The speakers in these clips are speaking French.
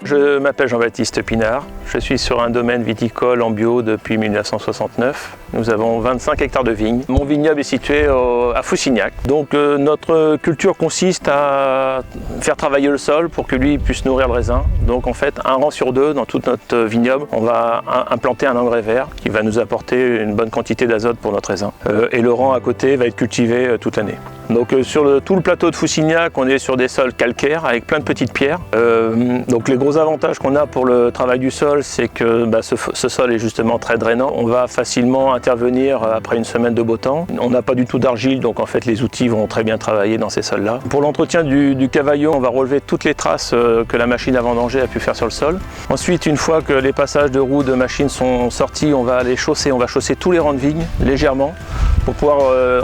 Je m'appelle Jean-Baptiste Pinard, je suis sur un domaine viticole en bio depuis 1969. Nous avons 25 hectares de vignes. Mon vignoble est situé à Foussignac. Donc notre culture consiste à faire travailler le sol pour que lui puisse nourrir le raisin. Donc en fait, un rang sur deux dans tout notre vignoble, on va implanter un engrais vert qui va nous apporter une bonne quantité d'azote pour notre raisin. Et le rang à côté va être cultivé toute l'année. Donc sur tout le plateau de Foussignac, on est sur des sols calcaires avec plein de petites pierres. Donc les gros avantages qu'on a pour le travail du sol, c'est que ce sol est justement très drainant. On va facilement intervenir après une semaine de beau temps. On n'a pas du tout d'argile, donc en fait les outils vont très bien travailler dans ces sols-là. Pour l'entretien du cavaillon, on va relever toutes les traces que la machine à vendanger a pu faire sur le sol. Ensuite, une fois que les passages de roues de machine sont sortis, on va les chausser. On va chausser tous les rangs de vignes légèrement pour pouvoir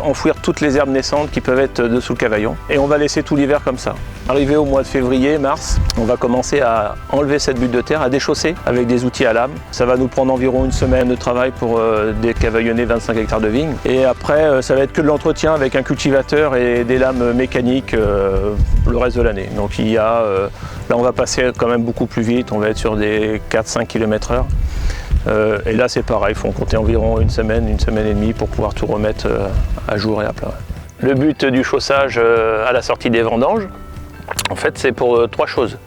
enfouir toutes les herbes naissantes qui peuvent être dessous le cavaillon. Et on va laisser tout l'hiver comme ça. Arrivé au mois de février, mars, on va commencer à enlever cette butte de terre, à déchausser avec des outils à lame. Ça va nous prendre environ une semaine de travail pour décavaillonner 25 hectares de vignes. Et après, ça va être que de l'entretien avec un cultivateur et des lames mécaniques le reste de l'année. Donc il y a, là on va passer quand même beaucoup plus vite, on va être sur des 4-5 km/h. Et là c'est pareil, il faut compter environ une semaine et demie pour pouvoir tout remettre à jour et à plat. Le but du chaussage à la sortie des vendanges, en fait c'est pour trois choses.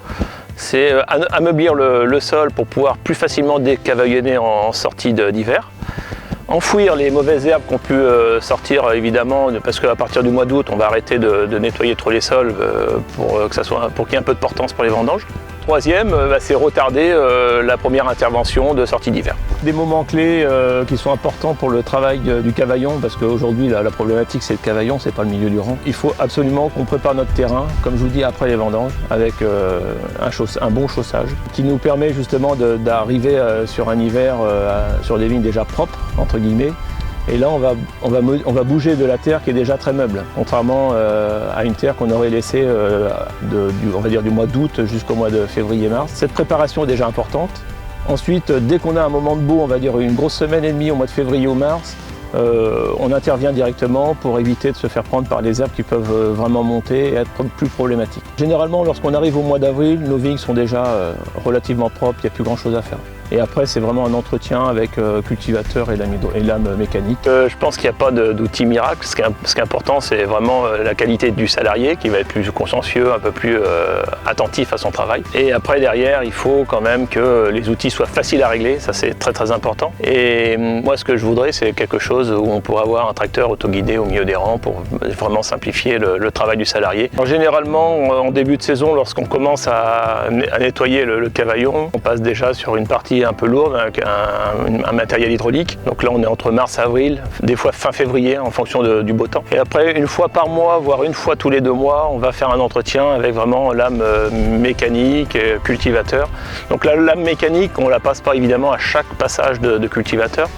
C'est ameublir le sol pour pouvoir plus facilement décavaillonner en sortie d'hiver. Enfouir les mauvaises herbes qu'on pu sortir évidemment, parce qu'à partir du mois d'août on va arrêter de nettoyer trop les sols pour qu'il y ait un peu de portance pour les vendanges. Troisième, c'est retarder la première intervention de sortie d'hiver. Des moments clés qui sont importants pour le travail du cavaillon, parce qu'aujourd'hui la problématique c'est le cavaillon, c'est pas le milieu du rang. Il faut absolument qu'on prépare notre terrain, comme je vous dis, après les vendanges, avec un bon chaussage, qui nous permet justement d'arriver sur un hiver sur des vignes déjà propres, entre guillemets. Et là, on va bouger de la terre qui est déjà très meuble, contrairement à une terre qu'on aurait laissée on va dire du mois d'août jusqu'au mois de février-mars. Cette préparation est déjà importante. Ensuite, dès qu'on a un moment de beau, on va dire une grosse semaine et demie au mois de février ou mars, on intervient directement pour éviter de se faire prendre par les herbes qui peuvent vraiment monter et être plus problématiques. Généralement, lorsqu'on arrive au mois d'avril, nos vignes sont déjà relativement propres, il n'y a plus grand chose à faire. Et après, c'est vraiment un entretien avec cultivateur et lame mécanique. Je pense qu'il n'y a pas d'outil miracle. Ce qui est important, c'est vraiment la qualité du salarié qui va être plus consciencieux, un peu plus attentif à son travail. Et après, derrière, il faut quand même que les outils soient faciles à régler. Ça, c'est très très important. Et moi, ce que je voudrais, c'est quelque chose où on pourrait avoir un tracteur autoguidé au milieu des rangs pour vraiment simplifier le travail du salarié. Alors, généralement, en début de saison, lorsqu'on commence à nettoyer le cavaillon, on passe déjà sur une partie un peu lourde avec un matériel hydraulique. Donc là on est entre mars et avril, des fois fin février en fonction du beau temps. Et après une fois par mois, voire une fois tous les 2 mois, on va faire un entretien avec vraiment lame mécanique et cultivateur. Donc la lame mécanique, on la passe pas évidemment à chaque passage de cultivateur.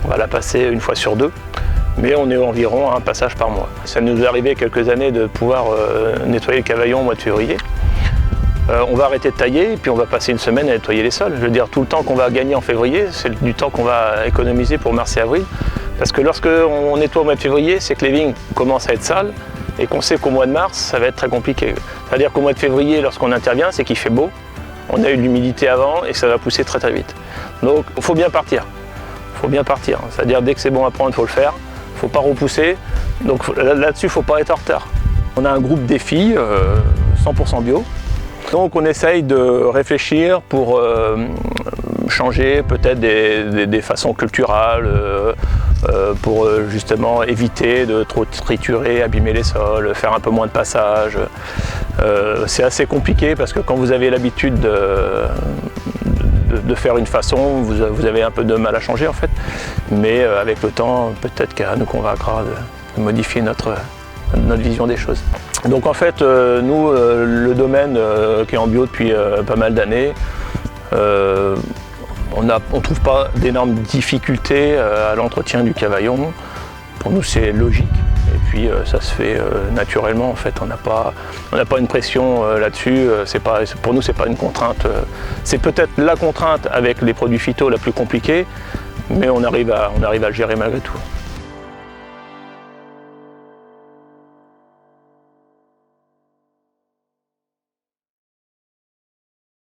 On va la passer une fois sur 2. Mais on est environ à un passage par mois. Ça nous est arrivé quelques années de pouvoir nettoyer le cavaillon au mois de février. On va arrêter de tailler et puis on va passer une semaine à nettoyer les sols. Je veux dire, tout le temps qu'on va gagner en février, c'est du temps qu'on va économiser pour mars et avril. Parce que lorsqu'on nettoie au mois de février, c'est que les vignes commencent à être sales et qu'on sait qu'au mois de mars, ça va être très compliqué. C'est-à-dire qu'au mois de février, lorsqu'on intervient, c'est qu'il fait beau, on a eu de l'humidité avant et ça va pousser très très vite. Donc il faut bien partir. Il faut bien partir. C'est-à-dire dès que c'est bon à prendre, il faut le faire. Il ne faut pas repousser. Donc là-dessus, il ne faut pas être en retard. On a un groupe défi 100% bio. Donc on essaye de réfléchir pour changer peut-être des façons culturales, pour justement éviter de trop triturer, abîmer les sols, faire un peu moins de passage. C'est assez compliqué parce que quand vous avez l'habitude de faire une façon, vous avez un peu de mal à changer en fait. Mais avec le temps, peut-être qu'elle nous convaincra de modifier notre vision des choses. Donc en fait, nous, le domaine qui est en bio depuis pas mal d'années, on ne trouve pas d'énormes difficultés à l'entretien du cavaillon. Pour nous, c'est logique. Et puis ça se fait naturellement en fait. On n'a pas une pression là-dessus. Pour nous, c'est pas une contrainte. C'est peut-être la contrainte avec les produits phyto la plus compliquée, mais on arrive à le gérer malgré tout.